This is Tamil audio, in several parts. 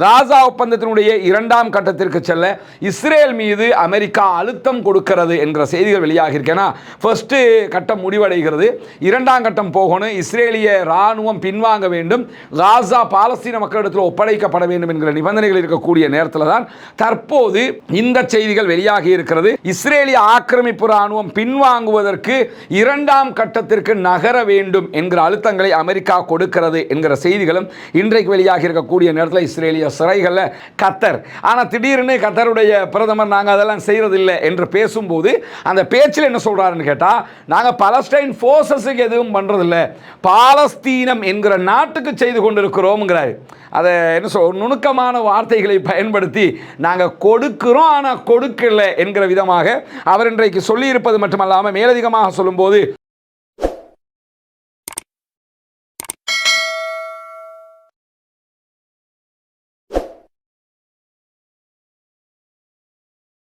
காசா ஒப்பந்தத்தினுடைய இரண்டாம் கட்டத்திற்கு செல்ல இஸ்ரேல் மீது அமெரிக்கா அழுத்தம் கொடுக்கிறது என்கிற செய்திகள் வெளியாகி இருக்கேன்னா ஃபர்ஸ்ட் கட்டம் முடிவடைகிறது, இரண்டாம் கட்டம் போகணும், இஸ்ரேலிய ராணுவம் பின்வாங்க வேண்டும், காசா பாலஸ்தீன மக்களிடத்தில் ஒப்படைக்கப்பட வேண்டும் என்கிற நிபந்தனைகள் இருக்கக்கூடிய நேரத்தில் தான் தற்போது இந்த செய்திகள் வெளியாகி இருக்கிறது. இஸ்ரேலிய ஆக்கிரமிப்பு ராணுவம் பின்வாங்குவதற்கு இரண்டாம் கட்டத்திற்கு நகர வேண்டும் என்கிற அழுத்தங்களை அமெரிக்கா கொடுக்கிறது என்கிற செய்திகளும் இன்றைக்கு வெளியாகி இருக்கக்கூடிய நேரத்தில் இஸ்ரேலிய சிறைகளில் கத்தர், ஆனால் திடீர்னு கத்தருடைய பிரதமர் நாங்கள் அதெல்லாம் செய்யறதில்லை என்று பேசும்போது அந்த பேச்சில் என்ன சொல்றாருன்னு கேட்டால், நாங்கள் பாலஸ்டைன் ஃபோர்ஸஸுக்கு எதுவும் பண்றதில்லை, பாலஸ்தீனம் என்கிற நாட்டுக்கு செய்து கொண்டிருக்கிறோம்ங்கிறார். அதை என்ன நுணுக்கமான வார்த்தைகளை பயன்படுத்தி நாங்கள் கொடுக்கிறோம் ஆனால் கொடுக்கல என்கிற விதமாக அவர் இன்றைக்கு சொல்லியிருப்பது மட்டுமல்லாமல் மேலதிகமாக சொல்லும்போது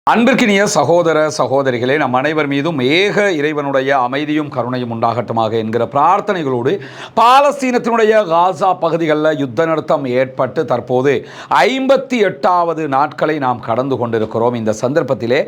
அன்பிற்கினிய சகோதர சகோதரிகளே, நம் அனைவர் மீதும் ஏக இறைவனுடைய அமைதியும் கருணையும் உண்டாகட்டுமாக என்கிற பிரார்த்தனைகளோடு பாலஸ்தீனத்தினுடைய காசா பகுதிகளில் யுத்த நிறுத்தம் ஏற்பட்டு தற்போது 58வது நாட்களை நாம் கடந்து கொண்டிருக்கிறோம். இந்த சந்தர்ப்பத்திலே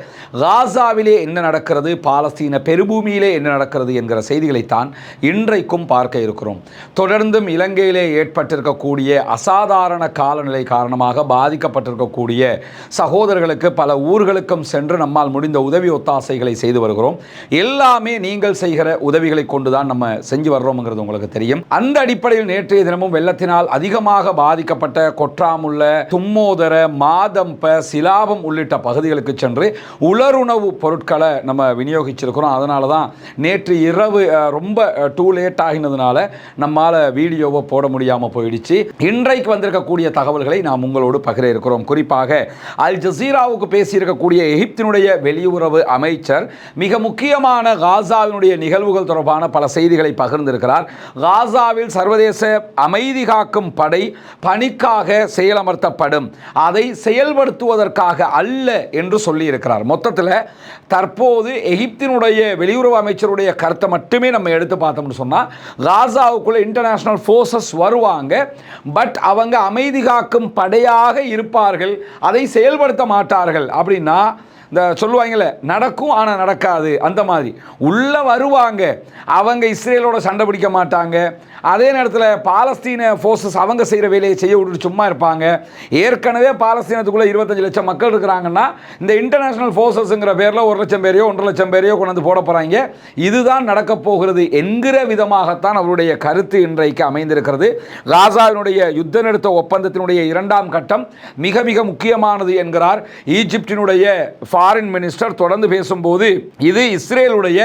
காசாவிலே என்ன நடக்கிறது, பாலஸ்தீன பெருபூமியிலே என்ன நடக்கிறது என்கிற செய்திகளைத்தான் இன்றைக்கும் பார்க்க இருக்கிறோம். தொடர்ந்தும் இலங்கையிலே ஏற்பட்டிருக்கக்கூடிய அசாதாரண காலநிலை காரணமாக பாதிக்கப்பட்டிருக்கக்கூடிய சகோதரர்களுக்கு பல ஊர்களுக்கு சென்று நம்மால் முடிந்த உதவி ஒத்தாசைகளை செய்து வருகிறோம். எல்லாமே நீங்கள் செய்கிற உதவிகளை கொண்டுதான் நம்ம செஞ்சு வர்றோம்ங்கிறது உங்களுக்கு தெரியும். அந்த அடிப்படையில் நேற்றைய தினமும் வெள்ளத்தினால் அதிகமாக பாதிக்கப்பட்ட கொற்றாமுள்ள, தும்மோதர, மாதம்ப, சிலாபம் உள்ளிட்ட பகுதிகளுக்கு சென்று உலருணவு பொருட்களை நம்ம விநியோகிச்சிருக்கிறோம். அதனால தான் நேற்று இரவு ரொம்ப டூ லேட் ஆகினதுனால நம்மால் வீடியோவை போட முடியாமல் போயிடுச்சு. இன்றைக்கு வந்திருக்கக்கூடிய தகவல்களை நாம் உங்களோடு பகிர இருக்கிறோம். குறிப்பாக அல் ஜசீராவுக்கு பேசியிருக்கக்கூடிய எகிப்தினுடைய வெளியுறவு அமைச்சர் மிக முக்கியமான காசாவினுடைய நிகழ்வுகள் தொடர்பான பல செய்திகளை பகிர்ந்திருக்கிறார். காசாவில் சர்வதேச அமைதி காக்கும் படை பணிக்காக செயலமர்த்தப்படும், அதை செயல்படுத்துவதற்காக அல்ல என்று சொல்லியிருக்கிறார். மொத்தத்தில் தற்போது எகிப்தினுடைய வெளியுறவு அமைச்சருடைய கருத்தை மட்டுமே நம்ம எடுத்து பார்த்தோம்னு சொன்னால், காசாவுக்குள்ள இன்டர்நேஷனல் ஃபோர்ஸஸ் வருவாங்க, பட் அவங்க அமைதி காக்கும் படையாக இருப்பார்கள், அதை செயல்படுத்த மாட்டார்கள். அப்படின்னா இந்த சொல்லுவாங்கல்ல, நடக்கும் ஆனால் நடக்காது, அந்த மாதிரி உள்ள வருவாங்க, அவங்க இஸ்ரேலோட சண்டை பிடிக்க மாட்டாங்க. அதே நேரத்தில் பாலஸ்தீன ஃபோர்ஸஸ் அவங்க செய்கிற வேலையை செய்ய விட்டுட்டு சும்மா இருப்பாங்க. ஏற்கனவே பாலஸ்தீனத்துக்குள்ளே 25 லட்சம் மக்கள் இருக்கிறாங்கன்னா இந்த இன்டர்நேஷனல் ஃபோர்ஸஸ்ங்கிற பேரில் 1 லட்சம் பேரையோ 1.5 லட்சம் பேரையோ கொண்டு வந்து போட போகிறாங்க. இதுதான் நடக்க போகிறது என்கிற விதமாகத்தான் அவருடைய கருத்து இன்றைக்கு அமைந்திருக்கிறது. காசாவினுடைய யுத்த நிறுத்த ஒப்பந்தத்தினுடைய இரண்டாம் கட்டம் மிக மிக முக்கியமானது என்கிறார் ஈஜிப்டினுடைய ஃபாரின் மினிஸ்டர். தொடர்ந்து பேசும்போது இது இஸ்ரேலுடைய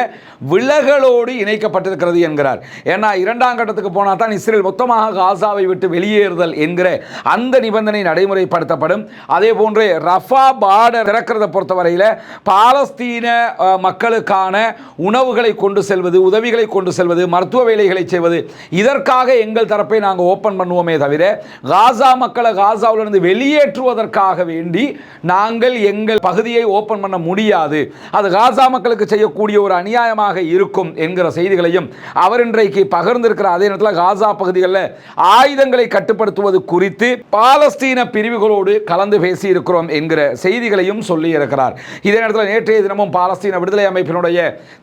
விலகலோடு இணைக்கப்பட்டிருக்கிறது என்கிறார். ஏன்னா இரண்டாம் கட்டத்துக்கு போனால் தான் இஸ்ரேல் மொத்தமாக காசாவை விட்டு வெளியேறுதல் என்கிற அந்த நிபந்தனை நடைமுறைப்படுத்தப்படும். அதே போன்று ரஃபா பார்டர் திறக்கிறத பொறுத்தவரையில் பாலஸ்தீன மக்களுக்கான உணவுகளை கொண்டு செல்வது, உதவிகளை கொண்டு செல்வது, மருத்துவ வேலைகளை செய்வது, இதற்காக எங்கள் தரப்பை நாங்கள் ஓப்பன் பண்ணுவோமே தவிர காசா மக்களை காசாவிலிருந்து வெளியேற்றுவதற்காக வேண்டி நாங்கள் எங்கள் பகுதியை ஓப்பன் பண்ண முடியாது, அது காசா மக்களுக்கு செய்யக்கூடிய ஒரு அநியாயமாக இருக்கும் என்கிற செய்திகளையும் அவர் இன்றைக்கு பகிர்ந்திருக்கிற. அதே நேரத்தில் காசா பகுதிகளில் ஆயுதங்களை கட்டுப்படுத்துவது குறித்து பாலஸ்தீன பிரிவுகளோடு கலந்து பேசி இருக்கிறோம் என்கிற செய்திகளையும் சொல்லி இருக்கிறார். இதே நேரத்தில் நேற்றைய தினமும் பாலஸ்தீன விடுதலை அமைப்பினுடைய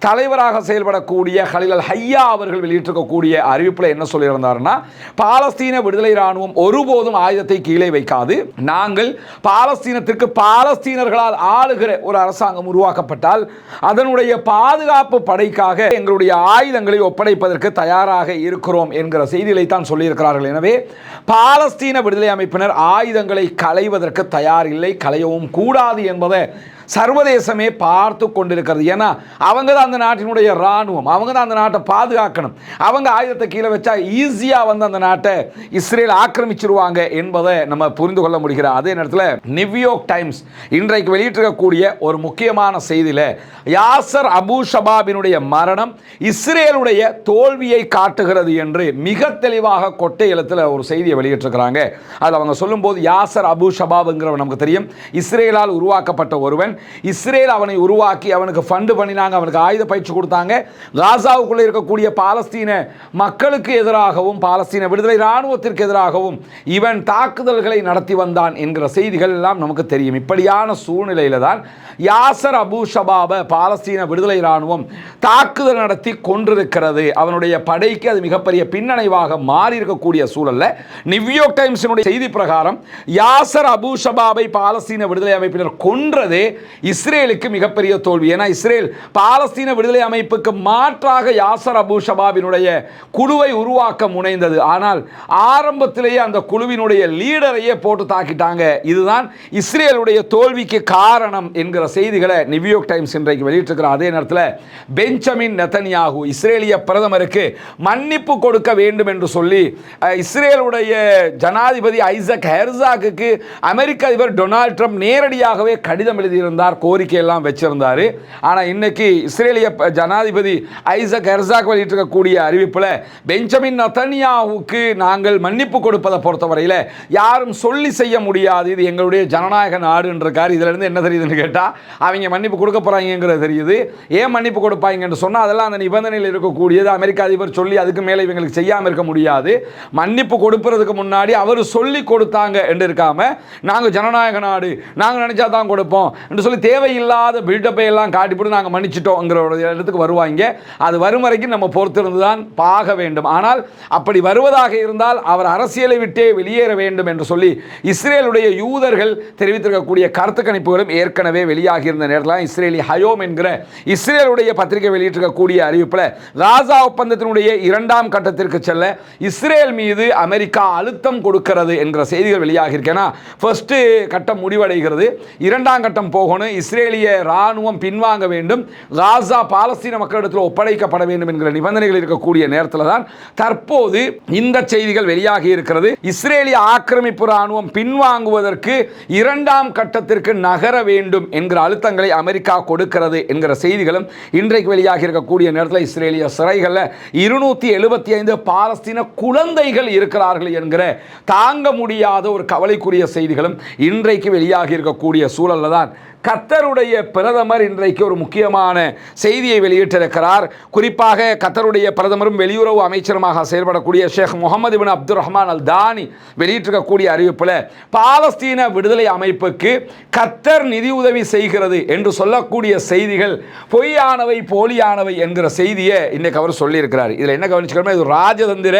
தலைவராக செயல்படக்கூடிய கலீல் அல் ஹையா அவர்கள் வெளியிட்டிருக்கக்கூடிய அறிவிப்பில் என்ன சொல்லியிருந்தார்னா, பாலஸ்தீன விடுதலை ராணுவம் ஒருபோதும் ஆயுதத்தை கீழே வைக்காது, நாங்கள் பாலஸ்தீனத்திற்கு பாலஸ்தீனர்களால் ஆளுகிற ஒரு அரசாங்கம் உருவாக்கப்பட்டால் அதனுடைய பாதுகாப்பு படைக்காக எங்களுடைய ஆயுதங்களை ஒப்படைப்பதற்கு தயாராக இருக்கிறோம் என்கிற செய்திகளை தான் சொல்லியிருக்கிறார்கள். எனவே பாலஸ்தீன விடுதலை அமைப்பினர் ஆயுதங்களை களைவதற்கு தயார் இல்லை, களையவும் கூடாது என்பதை சர்வதேசமே பார்த்து கொண்டிருக்கிறது. ஏன்னா அவங்க தான் அந்த நாட்டினுடைய இராணுவம், அவங்க தான் அந்த நாட்டை பாதுகாக்கணும். அவங்க ஆயுதத்தை கீழே வச்சா ஈஸியாக வந்து அந்த நாட்டை இஸ்ரேல் ஆக்கிரமிச்சிருவாங்க என்பதை நம்ம புரிந்து கொள்ள முடிகிறது. அதே நேரத்தில் நியூயார்க் டைம்ஸ் இன்றைக்கு வெளியிட்டிருக்கக்கூடிய ஒரு முக்கியமான செய்தியில் யாசர் அபு ஷபாபினுடைய மரணம் இஸ்ரேலுடைய தோல்வியை காட்டுகிறது என்று மிக தெளிவாக கொட்டை எழுத்தில் ஒரு செய்தியை வெளியிட்டிருக்கிறாங்க. அதில் அவங்க சொல்லும்போது யாசர் அபு ஷபாப்ங்கிறவன் நமக்கு தெரியும், இஸ்ரேலால் உருவாக்கப்பட்ட ஒருவன். இஸ்ரேல் அவனை உருவாக்கி அவனுக்கு ஃபண்டு பண்ணினாங்க, அவனுக்கு ஆயுத பயிற்சி கொடுத்தாங்க. காசாவுக்குள்ளே இருக்கக்கூடிய பாலஸ்தீன மக்களுக்கு எதிராகவும் பாலஸ்தீன விடுதலை இராணுவத்திற்கு எதிராகவும் இவன் தாக்குதல்களை நடத்தி வந்தான் என்கிற செய்திகள் எல்லாம் நமக்கு தெரியும். இப்படியான சூழ்நிலையில தான் யாசர் அபு ஷபாபை பாலஸ்தீன விடுதலை இராணுவம் தாக்குதல் நடத்தி கொண்டிருக்கிறது. அவனுடைய படைக்கு அது மிகப்பெரிய பின்னடைவாக மாறி இருக்கக்கூடிய சூழல்ல நியூயார்க் டைம்ஸினுடைய செய்தி பிரகாரம் யாசர் அபு ஷபாபை பாலஸ்தீன விடுதலை அமைப்பினர் கொன்றதே இஸ்ரேலுக்கு மிகப்பெரிய தோல்வி. ஏன்னா இஸ்ரேல் பாலஸ்தீன விடுதலை அமைப்புக்கு மாற்றாக யாசர் அபு ஷபாபினுடைய குழுவை உருவாக்க முனைந்தது. ஆனால் ஆரம்பத்திலேயே அந்த குழுவினுடைய லீடரையே போட்டு தாக்கிட்டாங்க. இதுதான் இஸ்ரேலுடைய தோல்விக்கு காரணம் என்கிற செய்திகளை நியூயார்க் டைம்ஸ் இன்றைக்கு வெளியிட்டிருக்கிற அதே நேரத்தில் பெஞ்சமின் நெதன்யாகு இஸ்ரேலிய பிரதமருக்கு மன்னிப்பு கொடுக்க வேண்டும் என்று சொல்லி இஸ்ரேலுடைய ஜனாதிபதி ஐசக் ஹெர்சாக்கு அமெரிக்க அதிபர் டொனால்ட் ட்ரம்ப் நேரடியாகவே கடிதம் எழுதியிருந்தார், கோரிக்கை எல்லாம் வச்சிருந்தார். ஆனால் இன்னைக்கு இஸ்ரேலிய ஜனாதிபதி ஐசக் ஹெர்சாக் வெளியிட்டிருக்கக்கூடிய அறிவிப்பில் பெஞ்சமின் நெதன்யாகுவுக்கு நாங்கள் மன்னிப்பு கொடுப்பதை பொறுத்தவரையில் யாரும் சொல்லி செய்ய முடியாது, இது எங்களுடைய ஜனநாயக நாடுன்றிருக்கார். இதுல இருந்து என்ன தெரியுதுன்னு கேட்டால் அவங்க மன்னிப்பு கொடுக்க போறாங்கிறது தெரியுது. ஏன் மன்னிப்பு கொடுப்பாங்கன்னு சொன்னால் அதெல்லாம் அந்த நிபந்தனையில் இருக்கக்கூடியது. அமெரிக்க அதிபர் சொல்லி அதுக்கு மேலே இவங்களுக்கு செய்யாமல் இருக்க முடியாது. மன்னிப்பு கொடுப்பதற்கு முன்னாடி அவர் சொல்லி கொடுத்தாங்க என்று இருக்காம நாங்கள் ஜனநாயக நாடு, நாங்கள் நினைச்சா தான் கொடுப்போம் என்று சொல்லி தேவையில்லாத பில்டப்பை எல்லாம் காட்டிவிட்டு நாங்கள் மன்னிச்சிட்டோங்கிற இடத்துக்கு வருவாங்க. அது வரும் வரைக்கும் நம்ம பொறுத்திருந்து தான் பார்க்க வேண்டும். ஆனால் அப்படி வருவதாக இருந்தால் அவர் அரசியலை விட்டே வெளியேற வேண்டும் என்று சொல்லி இஸ்ரேலுடைய யூதர்கள் தெரிவித்திருக்கக்கூடிய கருத்து கணிப்புகளும் ஏற்கனவே வெளியாகி இருந்த நேரத்தில் இஸ்ரேலி ஹயோம் என்கிற இஸ்ரேலுடைய பத்திரிகை வெளியிட்டிருக்கக்கூடிய அறிவிப்பில் காசா ஒப்பந்தத்தினுடைய இரண்டாம் கட்டத்திற்கு செல்ல இஸ்ரேல் மீது அமெரிக்கா அழுத்தம் கொடுக்கிறது என்கிற செய்திகள் வெளியாகி இருக்கேன்னா ஃபர்ஸ்ட் கட்டம் முடிவடைகிறது, இரண்டாம் கட்டம் போகணும், இஸ்ரேலிய ராணுவம் பின்வாங்க வேண்டும், காசா பாலஸ்தீன மக்களிடத்தில் ஒப்படைக்கப்பட வேண்டும் என்கிற நிபந்தனைகள் இருக்கக்கூடிய நேரத்தில் தான் தற்போது இந்த செய்திகள் வெளியாகி இருக்கிறது. இஸ்ரேலிய ஆக்கிரமிப்பு ராணுவம் பின்வாங்குவதற்கு இரண்டாம் கட்டத்திற்கு நகர வேண்டும் என்கிற அழுத்தங்களை அமெரிக்கா கொடுக்கிறது என்கிற செய்திகளும் இன்றைக்கு வெளியாகி இருக்கக்கூடிய நேரத்தில் இஸ்ரேலிய சிறைகளில் 275 பாலஸ்தீன குழந்தைகள் இருக்கிறார்கள் என்கிற தாங்க முடியாத ஒரு கவலைக்குரிய செய்திகளும் இன்றைக்கு வெளியாகி இருக்கக்கூடிய சூழலில் தான் கத்தருடைய பிரதமர் இன்றைக்கு ஒரு முக்கியமான செய்தியை வெளியிட்டிருக்கிறார். குறிப்பாக கத்தருடைய பிரதமரும் வெளியுறவு அமைச்சருமாக செயல்படக்கூடிய ஷேக் முகமது இப்னு அப்துல் ரஹ்மான் அல் தானி வெளியிட்டிருக்கக்கூடிய அறிவிப்பில் பாலஸ்தீன விடுதலை அமைப்புக்கு கத்தர் நிதியுதவி செய்கிறது என்று சொல்லக்கூடிய செய்திகள் பொய்யானவை, போலியானவை என்கிற செய்தியை இன்னைக்கு அவர் சொல்லியிருக்கிறார். இதில் என்ன கவனிச்சுக்கணும், இது ராஜதந்திர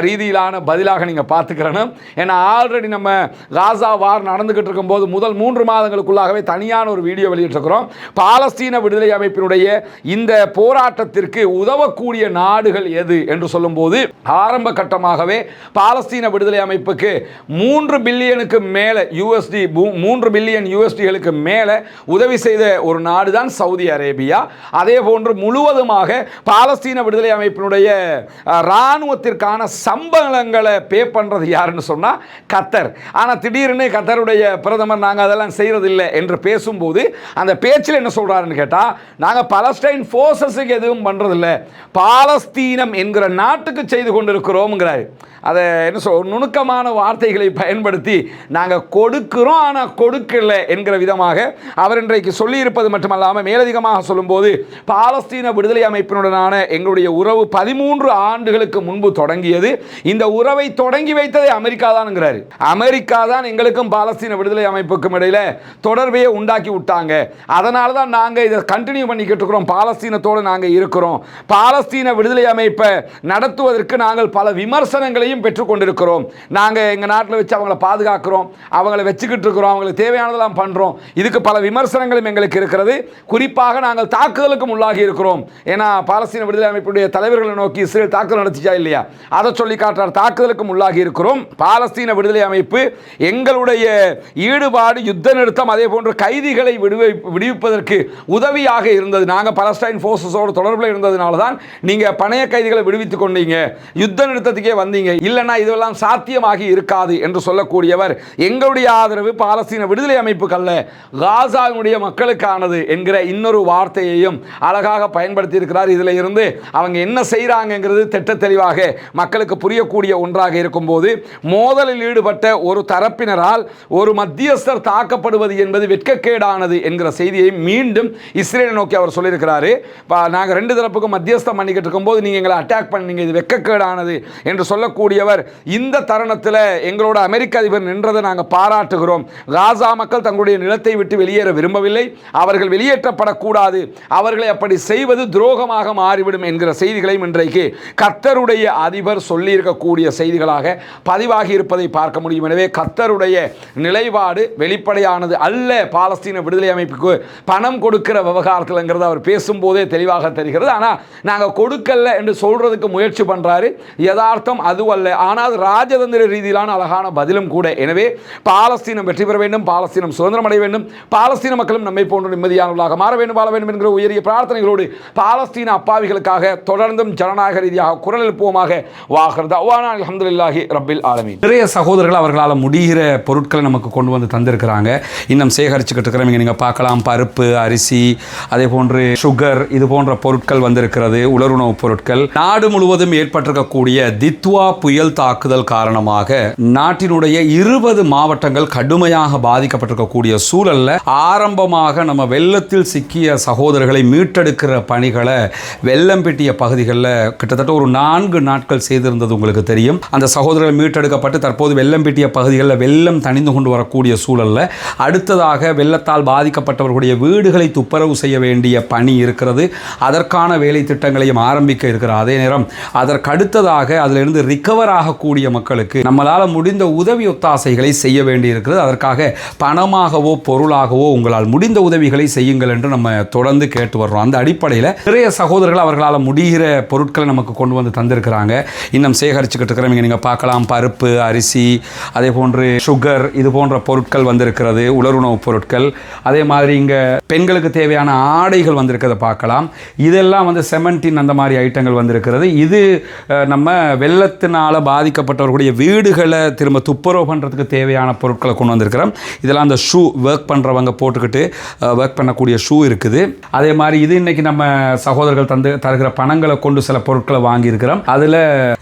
ரீதியிலான பதிலாக நீங்கள் பார்த்துக்கிறணும். ஏன்னா ஆல்ரெடி நம்ம காசா வார் நடந்துகிட்டு இருக்கும்போது முதல் 3 மாதங்களுக்குள்ளாகவே தனியான ஒரு வீடியோ வெளியிட்டிருக்கிறோம். பாலஸ்தீன விடுதலை அமைப்பினுடைய இந்த போராட்டத்திற்கு உதவக்கூடிய நாடுகள் எது என்று சொல்லும்போது ஆரம்ப கட்டமாகவே பாலஸ்தீன விடுதலை அமைப்புக்கு 3 பில்லியனுக்கு மேலே யூஎஸ்டி 3 பில்லியன் யூஎஸ்டிகளுக்கு மேலே உதவி செய்த ஒரு நாடு தான் சவுதி அரேபியா. அதே போன்று முழுவதுமாக பாலஸ்தீன விடுதலை அமைப்பினுடைய இராணுவத்திற்கான சம்பளங்களை பே பண்றது யாருன்னு சொன்னா கத்தர். ஆனா திடீர்னு கத்தருடைய பிரதமர் நாங்க அதெல்லாம் செய்யறதில்லை என்று பேசும்போது அந்த பேச்சில் என்ன சொல்றாருன்னு கேட்டா, நாங்க பாலஸ்டைன் போர்சஸுக்கு எதுவும் பண்றதில்லை, பாலஸ்தீனம் என்கிற நாட்டுக்கு செய்து கொண்டிருக்கிறோம்ங்கிறாரு. அதை என்ன நுணுக்கமான வார்த்தைகளை பயன்படுத்தி நாங்கள் கொடுக்கிறோம் ஆனால் கொடுக்கல என்கிற விதமாக அவர் இன்றைக்கு சொல்லியிருப்பது மட்டுமல்லாமல் மேலதிகமாக சொல்லும்போது பாலஸ்தீன விடுதலை அமைப்பினுடனான எங்களுடைய உறவு 13 ஆண்டுகளுக்கு முன்பு தொடங்கியது. இந்த உறவை தொடங்கி வைத்ததை அமெரிக்கா தான்ங்கிறாரு. அமெரிக்கா தான் எங்களுக்கும் பாலஸ்தீன விடுதலை அமைப்புக்கும் இடையில தொடர்பையே உண்டாக்கி விட்டாங்க. அதனால தான் நாங்கள் இதை கண்டினியூ பண்ணிக்கிட்டு இருக்கிறோம், பாலஸ்தீனத்தோடு நாங்கள் இருக்கிறோம். பாலஸ்தீன விடுதலை அமைப்பை நடத்துவதற்கு நாங்கள் பல விமர்சனங்களை பெற்றுக் கொண்டிருக்கிறோம். நாங்க எங்க நாட்டில் வச்சு அவங்களை பாதுகாக்கிறோம், அவங்களை வச்சுக்கிட்டு இருக்கிறோம், அவங்களுக்கு தேவையானதெல்லாம் பண்றோம். இதுக்கு பல விமர்சனங்களும் எங்களுக்கு இருக்கிறது. குறிப்பாக நாங்கள் தாக்குதலுக்கும் உள்ளாகி இருக்கிறோம். ஏன்னா பாலஸ்தீன விடுதலை அமைப்புடைய தலைவர்களை நோக்கி இஸ்ரேல் தாக்குதல் நடத்திச்சா இல்லையா, அதை சொல்லி காட்டுறார். தாக்குதலுக்கும் உள்ளாகி இருக்கிறோம். பாலஸ்தீன விடுதலை அமைப்பு எங்களுடைய ஈடுபாடு யுத்த நிறுத்தம் அதே போன்று கைதிகளை விடுவிப்பதற்கு உதவியாக இருந்தது. நாங்கள் பாலஸ்டைன் போர்சஸோடு தொடர்பில் இருந்ததுனால தான் நீங்க பணைய கைதிகளை விடுவித்துக் கொண்டீங்க, யுத்த நிறுத்தத்துக்கே வந்தீங்க. இல்லைன்னா இதெல்லாம் சாத்தியமாகி இருக்காது என்று சொல்லக்கூடியவர் எங்களுடைய ஆதரவு பாலஸ்தீன விடுதலை அமைப்புக்கு அல்ல, காசாவினுடைய மக்களுக்கானது என்கிற இன்னொரு வார்த்தையையும் அழகாக பயன்படுத்தி இருக்கிறார். இதில் இருந்து அவங்க என்ன செய்கிறாங்கிறது திட்ட தெளிவாக மக்களுக்கு புரியக்கூடிய ஒன்றாக இருக்கும்போது மோதலில் ஈடுபட்ட ஒரு தரப்பினரால் ஒரு மத்தியஸ்தர் தாக்கப்படுவது என்பது வெட்கக்கேடானது என்கிற செய்தியை மீண்டும் இஸ்ரேலை நோக்கி அவர் சொல்லியிருக்கிறாரு. நாங்கள் ரெண்டு தரப்புக்கும் மத்தியஸ்தம் பண்ணிக்கிட்டு இருக்கும்போது நீங்கள் எங்களை அட்டாக் பண்ணீங்க, இது வெட்கக்கேடானது என்று சொல்லக்கூடியவர் இந்த தருணத்தில் எங்களோட அமெரிக்க அதிபர் நின்றதை நாங்கள் பாராட்டுகிறோம். காசா மக்கள் தங்களுடைய நிலத்தை விட்டு வெளியேற விரும்பவில்லை, அவர்கள் வெளியேற்றப்படக்கூடாது, அவர்களை அப்படி செய்வது துரோகமாக மாறிவிடும் என்கிற செய்திகளையும் இன்றைக்கு கத்தருடைய அதிபர் சொல்லியிருக்கக்கூடிய செய்திகளாக பதிவாகி இருப்பதை பார்க்க முடியும். எனவே கத்தருடைய நிலைப்பாடு வெளிப்படையானது அல்ல. பாலஸ்தீன விடுதலை அமைப்புக்கு பணம் கொடுக்கிற விவகாரத்தில்ங்கிறது அவர் பேசும்போதே தெளிவாக தெரிகிறது. ஆனால் நாங்கள் கொடுக்கல என்று சொல்றதுக்கு முயற்சி பண்றாரு. யதார்த்தம் அதுவல்ல, ஆனால் ராஜதந்திர ரீதியிலான அழகான பதிலும் கூட. எனவே பாலஸ்தீனம் வெற்றி பெற வேண்டும், பாலஸ்தீனம் சுதந்திரம் அடைய வேண்டும், பாலஸ்தீன மக்களும் நம்மை போன்ற நிம்மதியானவர்களாக மாற வேண்டும், வாழ வேண்டும் என்கிற உயரிய பிரார்த்தனைகளோடு பாலஸ்தீன அப்பாவிகளுக்காக தொடர்ந்தும் ஜனநாயக ரீதியாக குரல் எழுப்புவோமாக. வாஹர் தஅவானா அல்ஹம்துலில்லாஹி ரப்பில் ஆலமீன். நிறைய சகோதரர்கள் அவர்களால் முடிகிற பொருட்களை நமக்கு கொண்டு வந்து தந்திருக்கிறாங்க. இன்னும் சேகரிச்சுக்கிட்டு இருக்கிறவங்க நீங்கள் பார்க்கலாம், பருப்பு, அரிசி, அதே போன்று சுகர், இது போன்ற பொருட்கள் வந்திருக்கிறது, உலருணவு பொருட்கள். நாடு முழுவதும் ஏற்பட்டிருக்கக்கூடிய தித்வா புயல் தாக்குதல் காரணமாக நாட்டினுடைய 20 மாவட்டங்கள் கடுமையாக பாதிக்கப்பட்டிருக்கக்கூடிய சூழல்ல ஆரம்பமாக நம்ம வெள்ளத்தில் சிக்கிய சகோதரர்களை மீட்டெடுக்கிற பணிகளை வெள்ளம்பிட்டிய பகுதிகளில் கிட்டத்தட்ட ஒரு 4 நாட்கள் செய்திருந்தது உங்களுக்கு தெரியும். அந்த சகோதரர்கள் மீட்டெடுக்கப்பட்டு தற்போது வெள்ளம்பிட்டிய பகுதிகளில் வெள்ளம் தணிந்து கொண்டு வரக்கூடிய சூழல்ல அடுத்ததாக வெள்ளத்தால் பாதிக்கப்பட்டவர்களுடைய வீடுகளை துப்புரவு செய்ய வேண்டிய பணி இருக்கிறது. அதற்கான வேலை திட்டங்களையும் ஆரம்பிக்க இருக்கிற அதே நேரம் அதற்கடுத்ததாக அதிலிருந்து ரிகவர் ஆகக்கூடிய மக்களுக்கு நம்மளால் முடிந்த உதவி ஒத்தாசைகளை செய்ய வேண்டி இருக்கிறது. அதற்காக பணமாகவோ பொருளாகவோ உங்களால் முடிந்த உதவிகளை செய்யுங்கள் என்று நம்ம தொடர்ந்து கேட்டு வர்றோம். அந்த அடிப்படையில் நிறைய சகோதரர்கள் அவர்களால் முடிகிற பொருட்களை நமக்கு கொண்டு வந்து தந்திருக்கிறாங்க. இன்னும் சேகரிச்சுக்கிட்டு இருக்கிறவங்க நீங்கள் பார்க்கலாம், பருப்பு, அரிசி, அதே போன்று சுகர், இது போன்ற பொருட்கள் வந்திருக்கிறது, உலருணவு பொருட்கள். அதே மாதிரி இங்கே பெண்களுக்கு தேவையான ஆடைகள் வந்திருக்கிறத பார்க்கலாம். இதெல்லாம் வந்து செமண்டின் அந்த மாதிரி ஐட்டங்கள் வந்திருக்கிறது. இது நம்ம வெள்ளத்தினால் பாதிக்கப்பட்டவர்களுடைய வீடுகளை திரும்ப துப்புரவு பண்ணுறதுக்கு தேவையான பொருட்களை கொண்டு வந்திருக்கிறோம். இதெல்லாம் அந்த ஷூ ஒர்க் பண்ணுறவங்க போட்டுக்கிட்டு ஒர்க் பண்ணக்கூடிய ஷூ இருக்குது. அதே மாதிரி இது இன்னைக்கு நம்ம சகோதரர்கள் தருகிற பணங்களை கொண்டு சில பொருட்களை வாங்கியிருக்கிறோம். அதில்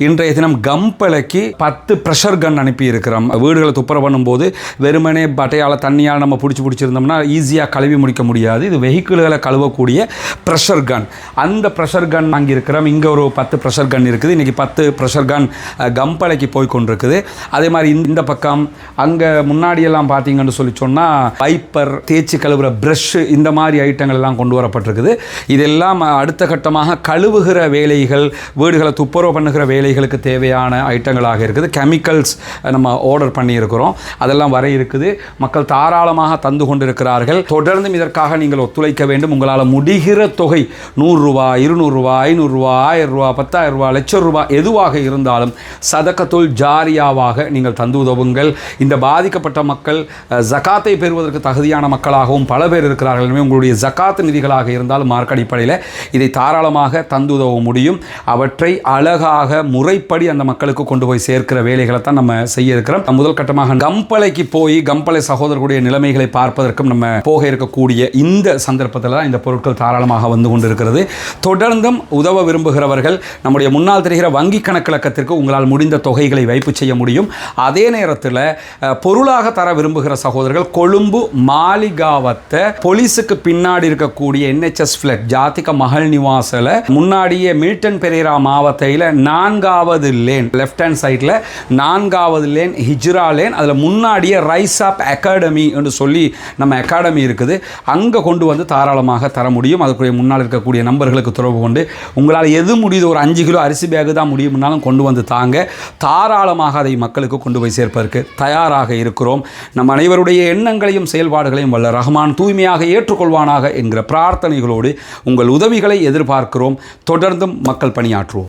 இன்றைய தினம் கம்பளைக்கு 10 ப்ரெஷர் கன் அனுப்பி இருக்கிறோம். வீடுகளை துப்புரவு பண்ணும்போது வெறுமனே பட்டையால் தண்ணியால் நம்ம பிடிச்சிருந்தோம்னா ஈஸியாக கழுவி முடிக்க முடியாது. இது வெஹிக்கிள்களை கழுவக்கூடிய ப்ரெஷர் கன். அந்த ப்ரெஷர் கன் வாங்கியிருக்கிறோம். இங்கே ஒரு 10 ப்ரெஷர் கன் இருக்குது. இன்றைக்கி 10 ப்ரெஷர் கன் கம்பளைக்கு போய் கொண்டிருக்குது. அதே மாதிரி இந்த பக்கம் அங்கே முன்னாடியெல்லாம் பார்த்தீங்கன்னு சொல்லி சொன்னால் வைப்பர், தேய்ச்சி கழுவுற ப்ரஷ், இந்த மாதிரி ஐட்டங்கள் எல்லாம் கொண்டு வரப்பட்டிருக்குது. இதெல்லாம் அடுத்த கட்டமாக கழுவுகிற வேலைகள், வீடுகளை துப்புரவு பண்ணுகிற வேலைகளுக்கு தேவையான ஐட்டங்களாக இருக்குது. கெமிக்கல்ஸ் நம்ம ஆர்டர் பண்ணியிருக்கிறோம், அதெல்லாம் வர இருக்குது. மக்கள் தாராளமாக தந்து கொண்டிருக்கிறார்கள். தொடர்ந்தும் இதற்காக நீங்கள் ஒத்துழைக்க வேண்டும். உங்களால் முடிகிற தொகை 100 ரூபாய், 200 ரூபாய், 500 ரூபாய், 1000 ரூபாய், 10,000 ரூபாய், லட்சம் ரூபாய் எதுவாக இருந்தாலும் சதக்கத்துல் ஜாரியாவாக நீங்கள் தந்து உதவுங்கள். இந்த பாதிக்கப்பட்ட மக்கள் ஜகாத்தை பெறுவதற்கு தகுதியான மக்களாகவும் பல பேர் இருக்கிறார்கள். எனவே உங்களுடைய ஜகாத் நிதிகளாக இருந்தாலும் மார்க் அடிப்படையில் இதை தாராளமாக தந்து உதவ முடியும். அவற்றை அழகாக முறைப்படி அந்த மக்களுக்கு கொண்டு போய் சேர்க்கிற வேலைகளை தான் நம்ம செய்ய இருக்கிறோம். முதல் கட்டமாக கம்பளைக்கு போய் கம்பளை சகோதரர்களுடைய நிலைமைகளை பார்ப்பதற்கும் நம்ம போக இருக்கக்கூடிய இந்த சந்தர்ப்பத்தில் தான் இந்த பொருட்கள் தாராளமாக வந்து கொண்டிருக்கிறது. தொடர்ந்தும் உதவ விரும்புகிறவர்கள் நம்முடைய முன்னால் தெரிகிற வங்கி கணக்கிலக்கத்திற்கு உங்களால் முடிந்த தொகைகளை வைப்பு செய்ய முடியும். அதே நேரத்தில் பொருளாக தர விரும்புகிற சகோதரர்கள் கொழும்பு மாளிகாவத்தை போலீஸுக்கு பின்னாடி இருக்கக்கூடிய NHS ஃபிளட் ஜாதிக மகள் நிவாசில் முன்னாடியே மில்டன் பெரேரா மாவட்டத்தில் 4வது லேன் லெஃப்ட் ஹேண்ட் சைடில் 4வது லேன் ஹிஜ்ரா லேன், அதில் முன்னாடியே ரைஸ் அப் அகாடமி என்று சொல்லி நம்ம அகாடமி இருக்குது. அங்கே கொண்டு வந்து தாராளமாக தர முடியும். அதுக்குரிய முன்னால் இருக்கக்கூடிய நம்பர்களுக்கு தொடர்பு கொண்டு உங்களால் எது முடியுது, ஒரு 5 கிலோ அரிசி பேகு தான் முடியும்னாலும் கொண்டு வந்து தாங்க. தாராளமாக அதை மக்களுக்கு கொண்டு போய் சேர்ப்பதற்கு தயாராக இருக்கிறோம். நம் அனைவருடைய எண்ணங்களையும் செயல்பாடுகளையும் வல்ல ரஹ்மான் தூய்மையாக ஏற்றுக்கொள்வானாக என்கிற பிரார்த்தனைகளோடு உங்கள் உதவிகளை எதிர்பார்க்கிறோம். தொடர்ந்தும் மக்கள் பணியாற்றுவோம்.